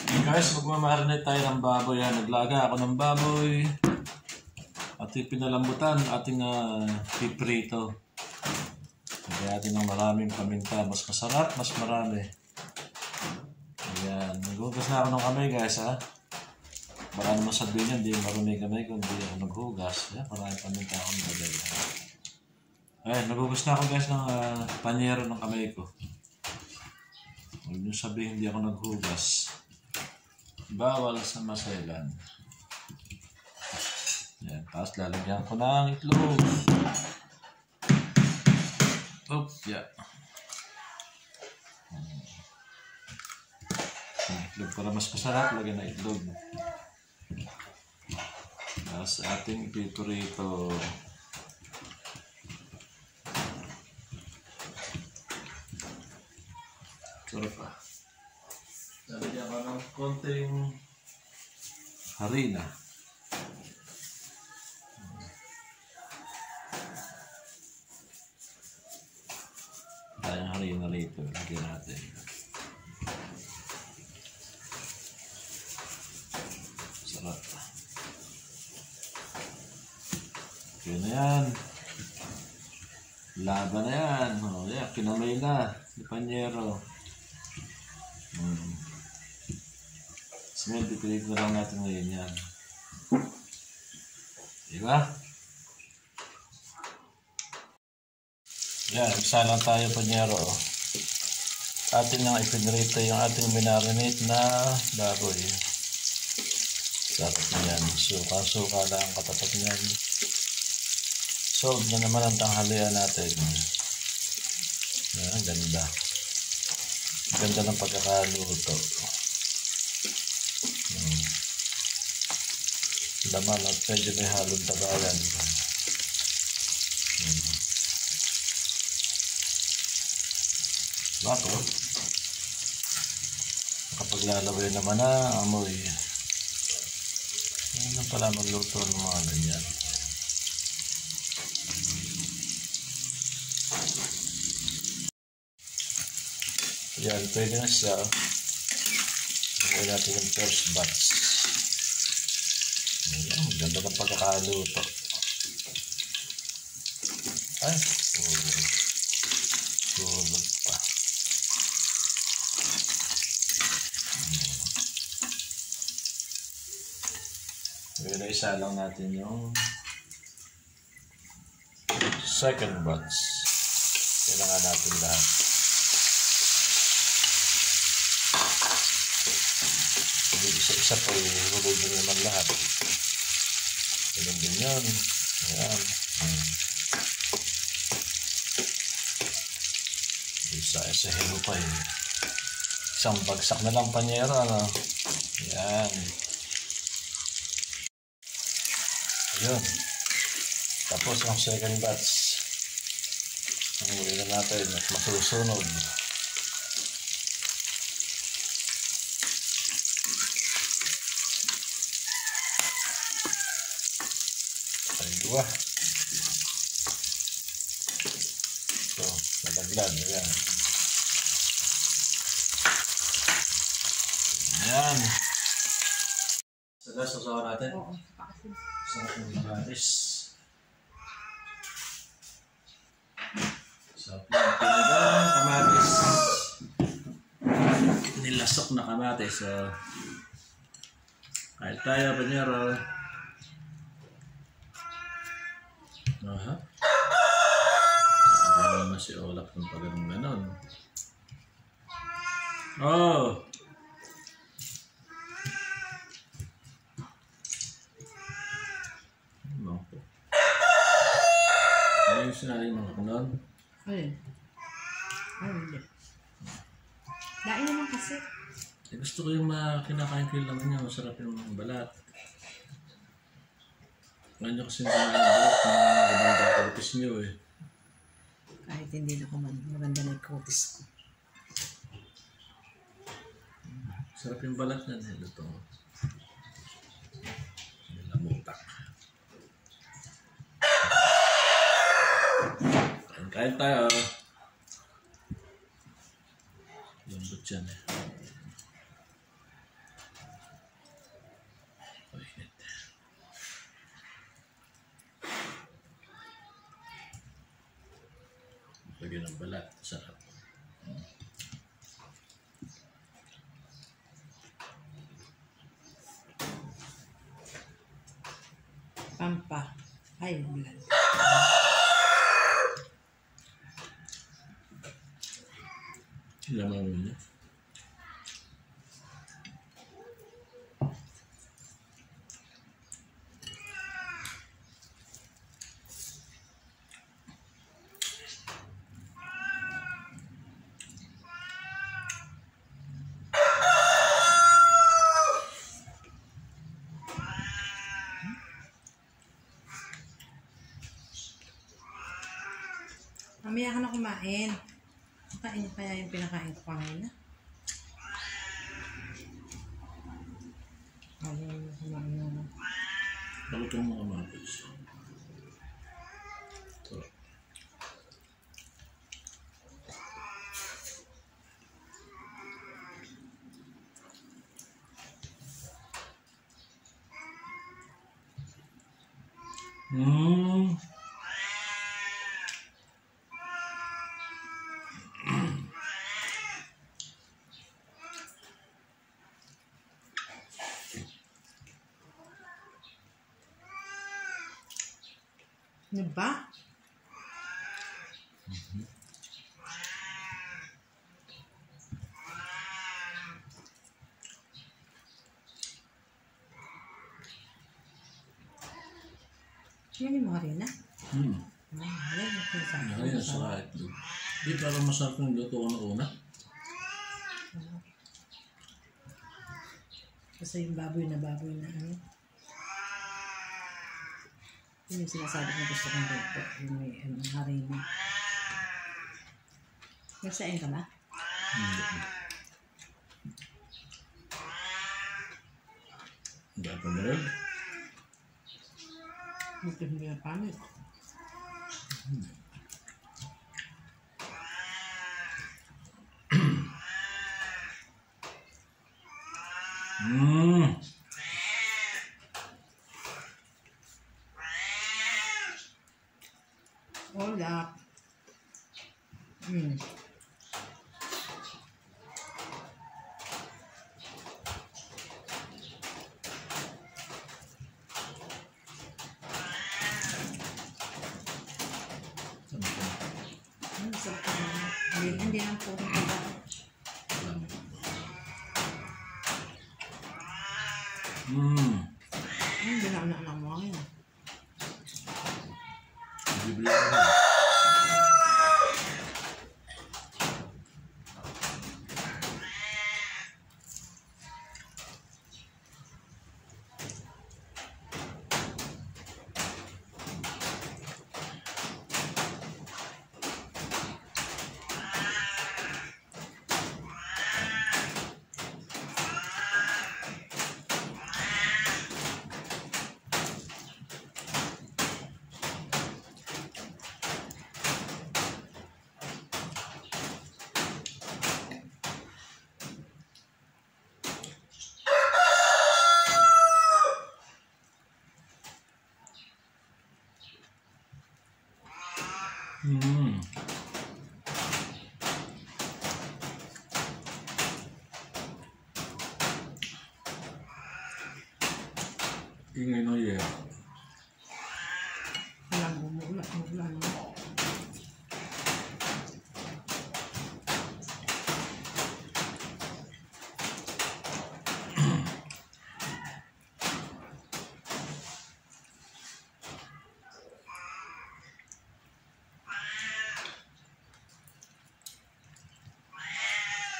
Guys, magmamarinate tayo ng baboy. Naglaga ako ng baboy. At pinalambutan ating piprito. Lagyan natin ng maraming paminta. Mas masarap, mas marami. Ayan. Naghugas na ako ng kamay guys ha. Baka naman sabihin nyo, hindi marumi kamay kung hindi ako naghugas. Ayan, maraming paminta ako nilagay. Ayan, naghugas na ako guys ng panyero ng kamay ko. Huwag nyo sabihin hindi ako naghugas. Bawal sa maselan. Yan, tapos lalagyan ko ng itlog. Oops, yeah. Itlog para mas masarap, lagyan na itlog. Tapos ating piprito. Sarap pa. Lalagyan ko ng konting harina. Tayong harina rito. Lagyan natin. Sarap. Okay na yan. Laban na yan. O, yan. Kinamay na. Ni panyero. Smell, pipilit na lang natin ngayon yan. Diba? Yan, isa lang tayo panyero. Atin lang ipinrito yung ating minarinate na baboy. Dapat na yan. Suka-suka lang ang katapat niyan. Solve na naman ang tanghalian natin. Yan, ganda. Ganda ng pagkakaluto. Laman at medyo may halong tabayan. Bako. Nakapaglalaway naman na amoy. Ano pala magluto ng mga ganyan. Yan, pwede na siya. Pwede natin yung first batch. Ayan, maganda ng pagkakaluto. Ay, tulog pa. Pwede isa lang natin yung second batch. Kailangan natin lahat. Isa po hulog din naman lahat. Ganun din yan. Ayan. Isa hilo pa eh. Isang bagsak na lang panyero. Ano? Ayan. Ayun. Tapos ang second batch. Ang huli na natin at masusunod. Dua. So, nalaglag. Ayan. Ayan. Sagas, sasawa natin. Oo. Sarap ng kamatis. Sarap ng pinigang kamatis. Nilasok na kamatis. So, kahit tayo, panyero. Aha. Ano naman si Olaf kung pag ganon. Oh! Ano po? Ano yung sinali mga kanon? Ayun. Ay, hindi. Dahil naman kasi. Gusto ko yung kinakain ko lang niya. Masarap yung balat. Ngayon nyo kasi naman ang balat na maganda ang kutis nyo eh. Kahit hindi na ko maganda na yung kutis ko. Sarap yung balat na nila ito. Lamutak. Kain tayo. Lambot yan eh. ng balat. Sarap. Pampa. High blood. Laman mo niya. Mamaya ka na kumain. Kain niya kaya yung pinakain ko kanina. Ayaw mo kumain na. Bakit yung mga mapis? Ito. Ano ba? Yan yung mga rin na. Yan yung pinasama. Ay, nasa itlog. Di parang masarap yung luto ko na una. Kasi yung baboy na ano. Yun yung sinasabi ko gusto kong luto. Yung may harina. Nagsain ka ba? Hindi ako meron. Buti hindi na pamit. Hola. Sarap ka naman. Hindi lang po rin ka. Hindi na anak mo ngayon. Bibili ko rin. Ingay na yun. Alam mo, mula naman.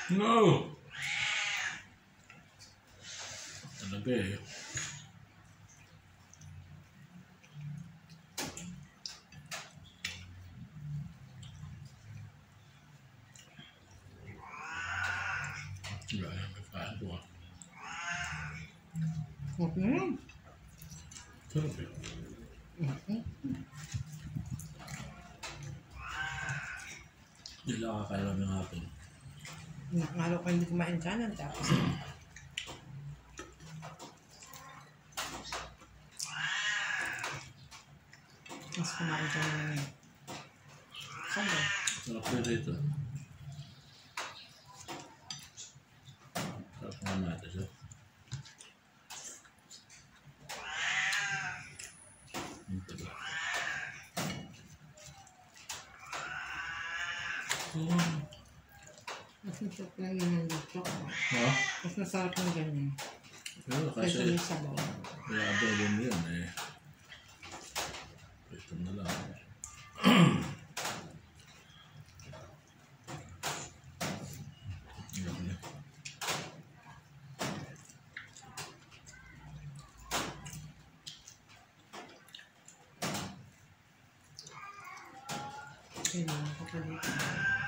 No! Talaga eh. Wala yung kakain ko ah. Huwag na yan. Sarap eh. Hindi lang kakailan ng hapon. Nakalo ko hindi kumain kanan. Tapos mas kumain ka naman yun. Saan ba? Sarap na rito. Sarap nga natin siya. Ito ba? Mas masarap lang yun ang luto. Ha? Mas masarap ng ganyan. Pero Kaysa kasi, may sabaw. kaya ito yun eh. Ito na lang. Yan niya. Kaya kapalitan.